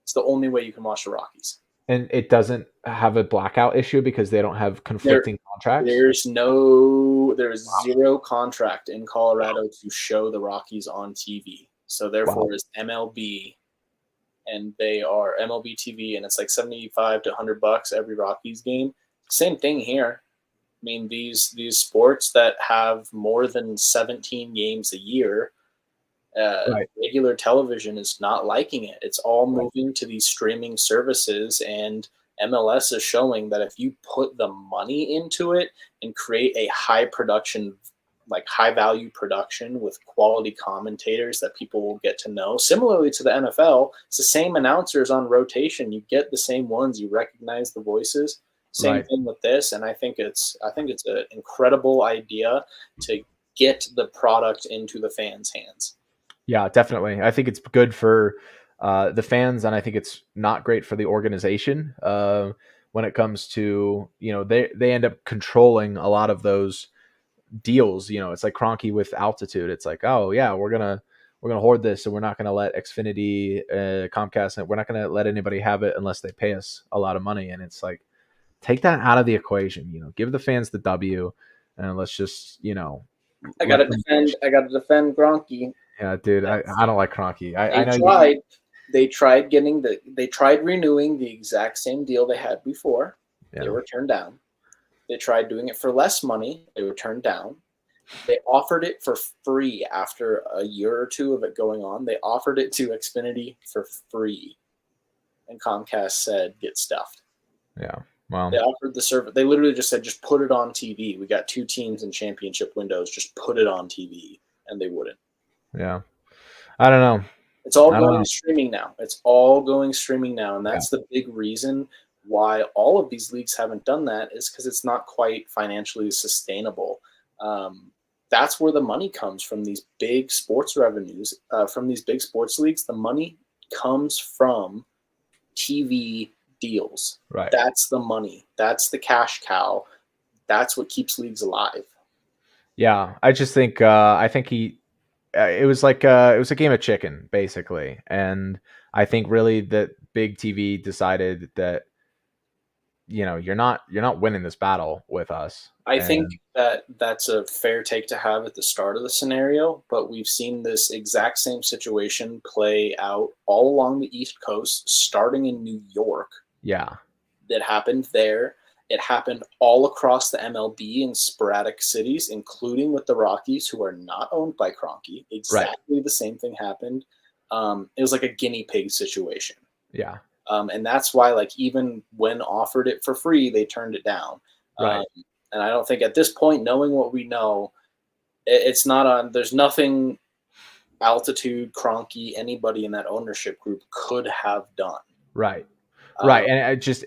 A: It's the only way you can watch the Rockies.
B: And it doesn't have a blackout issue because they don't have conflicting contracts?
A: There's zero contract in Colorado to show the Rockies on TV. So therefore it's MLB. And they are MLB TV, and it's like $75 to $100 every Rockies game. Same thing here. I mean, these sports that have more than 17 games a year, regular television is not liking it. It's all moving to these streaming services, and MLS is showing that if you put the money into it and create a high value production with quality commentators that people will get to know. Similarly to the NFL, it's the same announcers on rotation. You get the same ones. You recognize the voices. Same thing with this. And I think it's an incredible idea to get the product into the fans' hands.
B: Yeah, definitely. I think it's good for the fans, and I think it's not great for the organization when it comes to, they end up controlling a lot of those deals. It's like Kroenke with Altitude. It's like, oh yeah, we're gonna hoard this, and we're not gonna let Xfinity, Comcast, we're not gonna let anybody have it unless they pay us a lot of money. And it's like, take that out of the equation. Give the fans the W, and let's just
A: I gotta defend Kroenke.
B: Yeah, dude, I don't like Kroenke.
A: They tried renewing the exact same deal they had before. Yeah. They were turned down. They tried doing it for less money. They were turned down. They offered it for free after a year or two of it going on. They offered it to Xfinity for free. And Comcast said, get stuffed.
B: Yeah. Wow.
A: They offered the service. They literally just said, just put it on TV. We got 2 teams in championship windows. Just put it on TV. And they wouldn't.
B: Yeah. I don't know.
A: It's all going streaming now. And that's the big reason why all of these leagues haven't done that, is because it's not quite financially sustainable. that's where the money comes from, these big sports revenues, from these big sports leagues. The money comes from TV deals.
B: Right.
A: That's the money. That's the cash cow. That's what keeps leagues alive.
B: Yeah, I just think I think he it was like it was a game of chicken basically, and I think really that big TV decided that you're not winning this battle with us.
A: I think
B: And
A: that that's a fair take to have at the start of the scenario, but we've seen this exact same situation play out all along the East Coast, starting in New York.
B: yeah,
A: That happened there. It happened all across the MLB in sporadic cities, including with the Rockies, who are not owned by Kroenke. Exactly the same thing happened. It was like a guinea pig situation.
B: yeah,
A: And that's why, like, even when offered it for free, they turned it down.
B: right.
A: And I don't think at this point, knowing what we know, it's not on. There's nothing Altitude, Kroenke, anybody in that ownership group could have done.
B: Right. Right. And I just,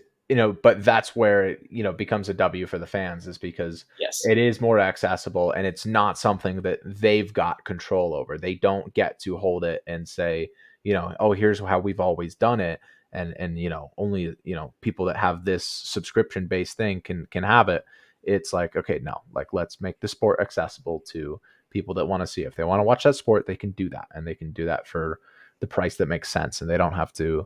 B: but that's where it, becomes a W for the fans, is because
A: Yes.
B: it is more accessible and it's not something that they've got control over. They don't get to hold it and say, oh, here's how we've always done it. And only, people that have this subscription based thing can have it. It's like, okay, no, like, let's make the sport accessible to people that want to see it. If they want to watch that sport, they can do that, and they can do that for the price that makes sense. And they don't have to,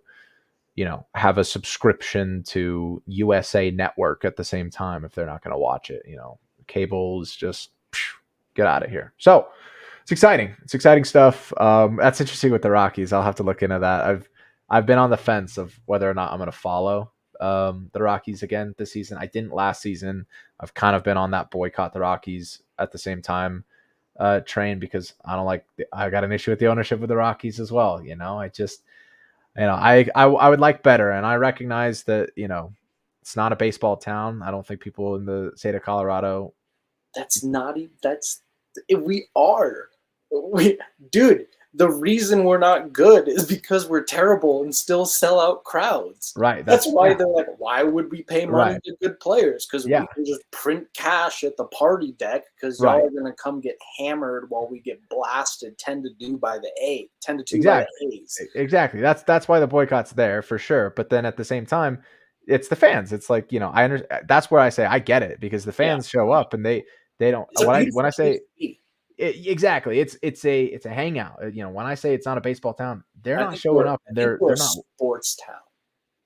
B: have a subscription to USA Network at the same time if they're not going to watch it. Cable is just get out of here. So it's exciting. It's exciting stuff. That's interesting with the Rockies. I'll have to look into that. I've been on the fence of whether or not I'm going to follow the Rockies again this season. I didn't last season. I've kind of been on that boycott the Rockies at the same time train, because I got an issue with the ownership of the Rockies as well. I would like better, and I recognize that it's not a baseball town. I don't think people in the state of Colorado.
A: Dude, the reason we're not good is because we're terrible and still sell out crowds.
B: Right.
A: That's why they're like, why would we pay money to good players? Because we can just print cash at the party deck, because y'all are going to come get hammered while we get blasted 10-2 by the A's.
B: Exactly. That's why the boycott's there for sure. But then at the same time, it's the fans. It's like, I understand. That's where I say I get it, because the fans show up and they don't. When I say exactly, it's a hangout. When I say it's not a baseball town, they're not showing up. They're
A: not
B: a
A: sports town.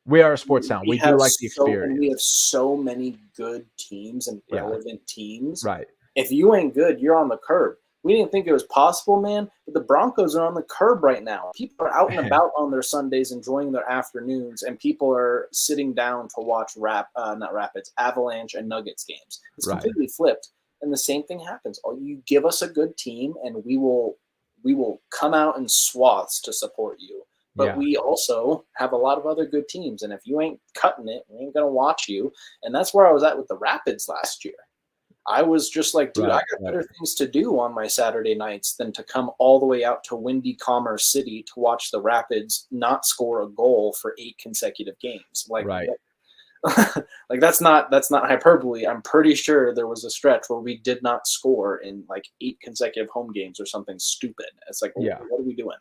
B: We are a sports town. We do like the experience.
A: We have so many good teams and relevant teams.
B: Right.
A: If you ain't good, you're on the curb. We didn't think it was possible, man, but the Broncos are on the curb right now. People are out and about on their Sundays enjoying their afternoons, and people are sitting down to watch Avalanche and Nuggets games. It's completely flipped. And the same thing happens. You give us a good team, and we will come out in swaths to support you. But we also have a lot of other good teams, and if you ain't cutting it, we ain't gonna watch you. And that's where I was at with the Rapids last year. I was just like, dude, I got better things to do on my Saturday nights than to come all the way out to windy Commerce City to watch the Rapids not score a goal for 8 consecutive games. Like that's not hyperbole. I'm pretty sure there was a stretch where we did not score in like 8 consecutive home games or something stupid. It's like, what are we doing?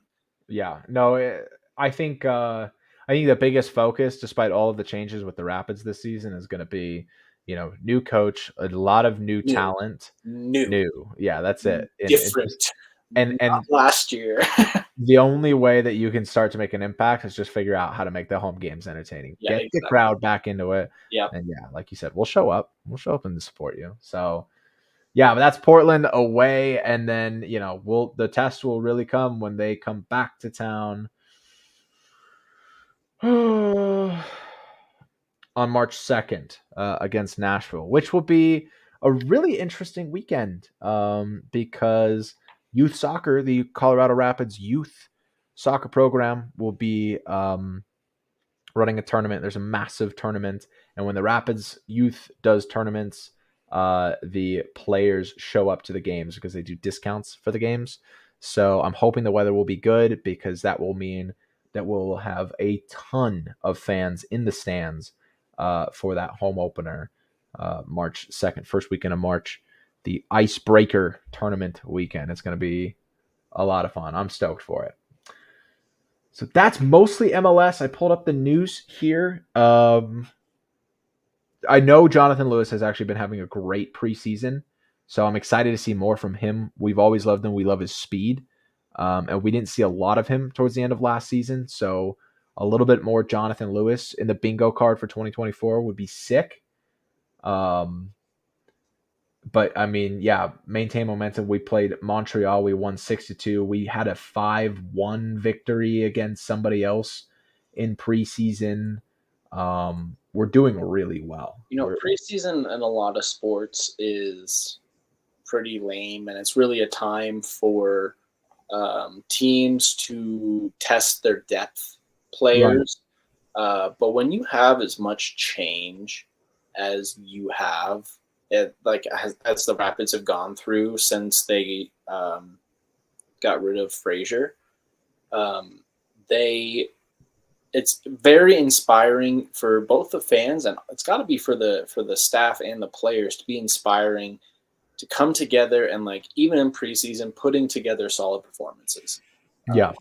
B: Yeah, no, I think the biggest focus, despite all of the changes with the Rapids this season, is going to be, new coach, a lot of new talent, new. Yeah, that's it.
A: Different.
B: And
A: last year.
B: The only way that you can start to make an impact is just figure out how to make the home games entertaining. Get the crowd back into it.
A: Yeah.
B: And like you said, we'll show up. We'll show up and support you. So yeah, but that's Portland away, and then the test will really come when they come back to town on March 2nd against Nashville, which will be a really interesting weekend because youth soccer, the Colorado Rapids youth soccer program, will be running a tournament. There's a massive tournament, and when the Rapids youth does tournaments, the players show up to the games because they do discounts for the games. So I'm hoping the weather will be good, because that will mean that we'll have a ton of fans in the stands for that home opener, March 2nd, first weekend of March. the icebreaker tournament weekend. It's going to be a lot of fun. I'm stoked for it. So that's mostly MLS. I pulled up the news here. I know Jonathan Lewis has actually been having a great preseason, so I'm excited to see more from him. We've always loved him. We love his speed, and we didn't see a lot of him towards the end of last season, so a little bit more Jonathan Lewis in the bingo card for 2024 would be sick. But I mean, yeah, maintain momentum. We played Montreal. We won 6-2. We had a 5-1 victory against somebody else in preseason. We're doing really well.
A: Preseason in a lot of sports is pretty lame, and it's really a time for teams to test their depth players. Right. But when you have as much change as you have, as the Rapids have gone through since they got rid of Frazier, it's very inspiring for both the fans, and it's got to be for the staff and the players to be inspiring to come together and, like, even in preseason, putting together solid performances.
B: Yeah,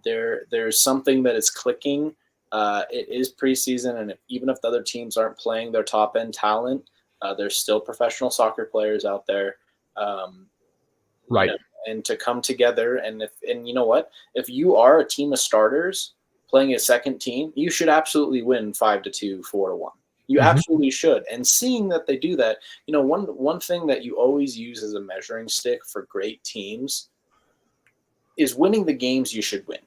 A: there's something that is clicking. It is preseason, and even if the other teams aren't playing their top end talent, there's still professional soccer players out there.
B: Right.
A: And to come together, and you know what? If you are a team of starters playing a second team, you should absolutely win 5-2, 4-1. You absolutely should. And seeing that they do that, one thing that you always use as a measuring stick for great teams is winning the games you should win.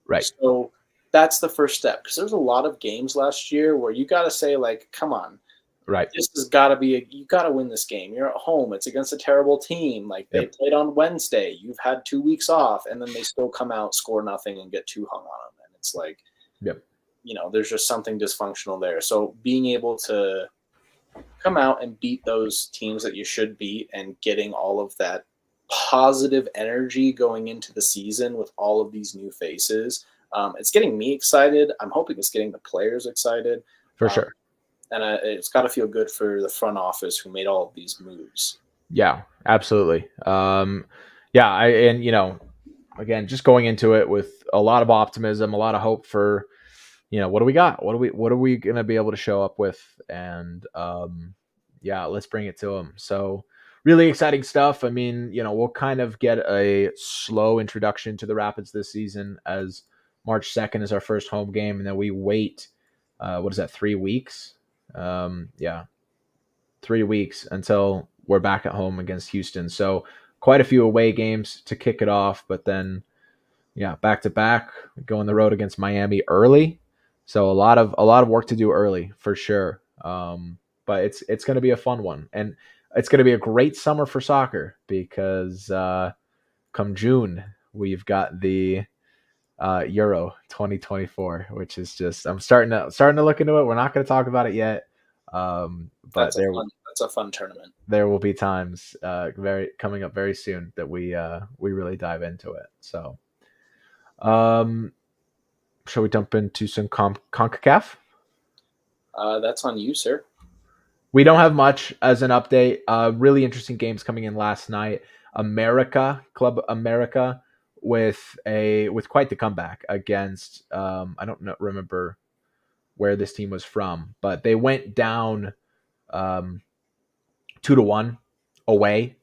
B: Right.
A: So that's the first step, because there's a lot of games last year where you got to say, like, come on.
B: Right.
A: This has got to be you got to win this game. You're at home. It's against a terrible team. Like, they played on Wednesday. You've had 2 weeks off, and then they still come out, score nothing, and get 2 hung on them. And it's like, there's just something dysfunctional there. So being able to come out and beat those teams that you should beat, and getting all of that positive energy going into the season with all of these new faces, it's getting me excited. I'm hoping it's getting the players excited.
B: For sure.
A: And it's got to feel good for the front office who made all of these moves.
B: Yeah, absolutely. Again, just going into it with a lot of optimism, a lot of hope for, what do we got? What are we going to be able to show up with? And let's bring it to them. So really exciting stuff. I mean, we'll kind of get a slow introduction to the Rapids this season, as March 2nd is our first home game. And then we wait, 3 weeks? 3 weeks until we're back at home against Houston. So quite a few away games to kick it off, but then back to back, go on the road against Miami early. So a lot of work to do early for sure. But it's going to be a fun one, and it's going to be a great summer for soccer, because come June we've got the Euro 2024, which is just, I'm starting to look into it. We're not going to talk about it yet. But
A: that's a fun tournament.
B: There will be times coming up very soon that we really dive into it. So, shall we jump into some CONCACAF?
A: That's on you, sir.
B: We don't have much as an update. Really interesting games coming in last night. Club America with quite the comeback against I don't remember where this team was from, but they went down 2-1 away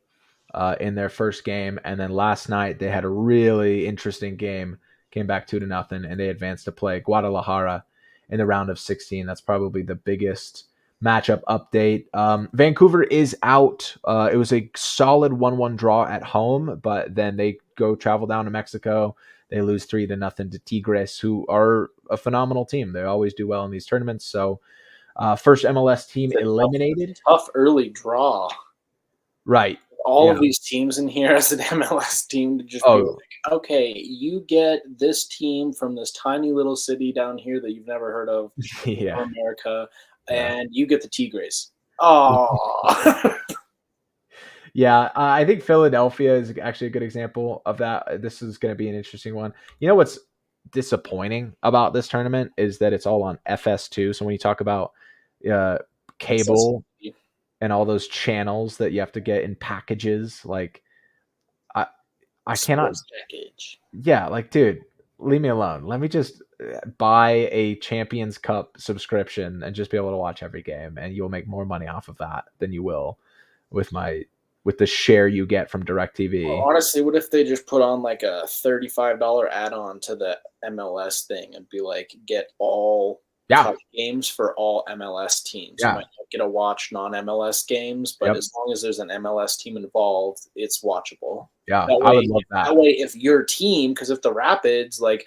B: in their first game, and then last night they had a really interesting game, came back 2-0, and they advanced to play Guadalajara in the round of 16. That's probably the biggest matchup update. Vancouver is out. It was a solid 1-1 draw at home, but then they travel down to Mexico. They lose 3-0 to Tigres, who are a phenomenal team. They always do well in these tournaments. So first MLS team eliminated.
A: Tough early draw.
B: Right.
A: All of these teams in here as an MLS team to just be like, okay, you get this team from this tiny little city down here that you've never heard of in America, and you get the Tigres. Oh.
B: Yeah, I think Philadelphia is actually a good example of that. This is going to be an interesting one. You know what's disappointing about this tournament is that it's all on FS2. So when you talk about cable and all those channels that you have to get in packages. Like, I cannot.
A: Sports package.
B: Yeah, like, dude, leave me alone. Let me just buy a Champions Cup subscription and just be able to watch every game, and you'll make more money off of that than you will with the share you get from DirecTV.
A: Well, honestly, what if they just put on like a $35 add-on to the MLS thing and be like, get all cup games for all MLS teams?
B: Yeah.
A: You might not get to watch non-MLS games, but as long as there's an MLS team involved, it's watchable.
B: Yeah, I would love that.
A: That way, if your team, because if the Rapids like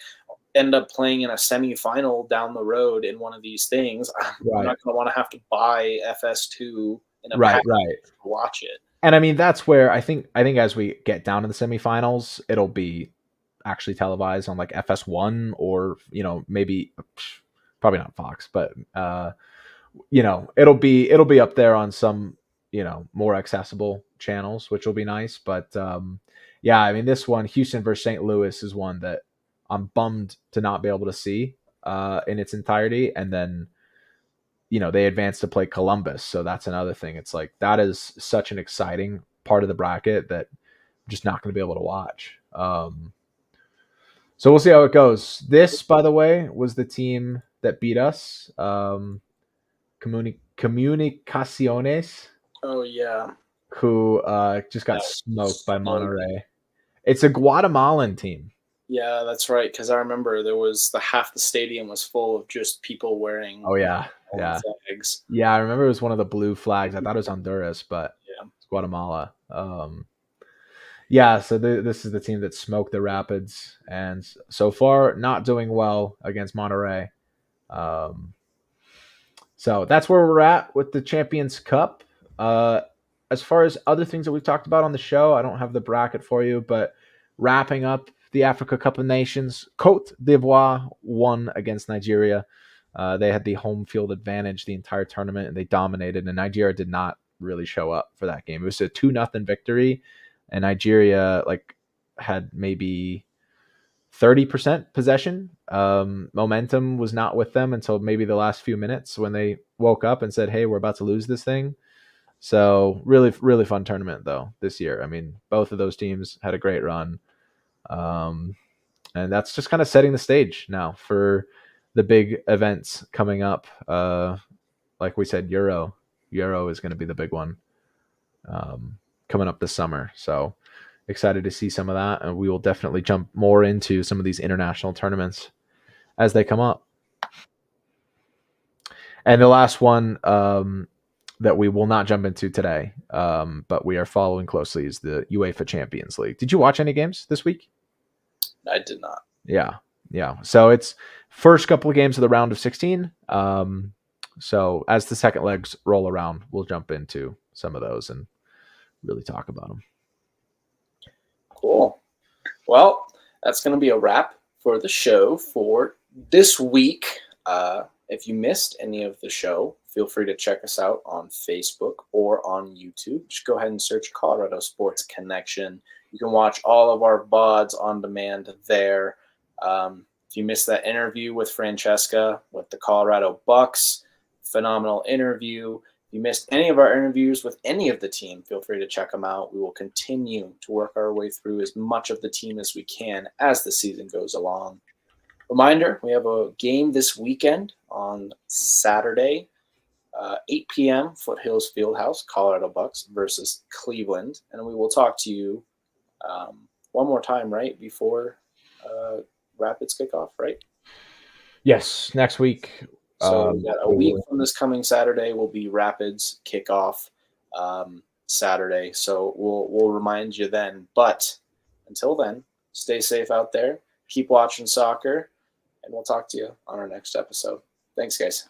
A: end up playing in a semifinal down the road in one of these things, I'm not going to want to have to buy FS2 in a package to watch it.
B: And I mean, that's where I think as we get down to the semifinals, it'll be actually televised on like FS1 or, maybe probably not Fox, but it'll be up there on some, more accessible channels, which will be nice. But yeah, I mean, this one, Houston versus St. Louis, is one that I'm bummed to not be able to see in its entirety. And then, they advanced to play Columbus. So that's another thing. It's like, that is such an exciting part of the bracket that I'm just not going to be able to watch. So we'll see how it goes. This, by the way, was the team that beat us. Comunicaciones.
A: Oh, yeah.
B: Who just got smoked by Monterrey. It's a Guatemalan team.
A: Yeah, that's right. Because I remember there was half the stadium was full of just people wearing.
B: Oh yeah,
A: flags.
B: Yeah, I remember it was one of the blue flags. I thought it was Honduras, but it's Guatemala. Yeah, so this is the team that smoked the Rapids, and so far not doing well against Monterrey. So that's where we're at with the Champions Cup. As far as other things that we've talked about on the show, I don't have the bracket for you, but wrapping up the Africa Cup of Nations, Cote d'Ivoire won against Nigeria. They had the home field advantage the entire tournament, and they dominated, and Nigeria did not really show up for that game. It was a 2-0 victory, and Nigeria had maybe 30% possession. Momentum was not with them until maybe the last few minutes when they woke up and said, hey, we're about to lose this thing. So really, really fun tournament, though, this year. I mean, both of those teams had a great run. And that's just kind of setting the stage now for the big events coming up. Like we said, Euro is going to be the big one coming up this summer. So excited to see some of that. And we will definitely jump more into some of these international tournaments as they come up. And the last one that we will not jump into today, but we are following closely, is the UEFA Champions League. Did you watch any games this week?
A: I did not.
B: Yeah. So it's first couple of games of the round of 16. So as the second legs roll around, we'll jump into some of those and really talk about them.
A: Cool. Well, that's going to be a wrap for the show for this week. If you missed any of the show, feel free to check us out on Facebook or on YouTube. Just go ahead and search Colorado Sports Connection. You can watch all of our VODs on demand there. If you missed that interview with Francesca with the Colorado Bucks, phenomenal interview. If you missed any of our interviews with any of the team, feel free to check them out. We will continue to work our way through as much of the team as we can as the season goes along. Reminder, we have a game this weekend on Saturday, 8 p.m., Foothills Fieldhouse, Colorado Bucks versus Cleveland. And we will talk to you one more time, right, before Rapids kickoff, right?
B: Yes, next week.
A: So we got a week from this coming Saturday will be Rapids kickoff Saturday. So we'll remind you then. But until then, stay safe out there. Keep watching soccer, and we'll talk to you on our next episode. Thanks, guys.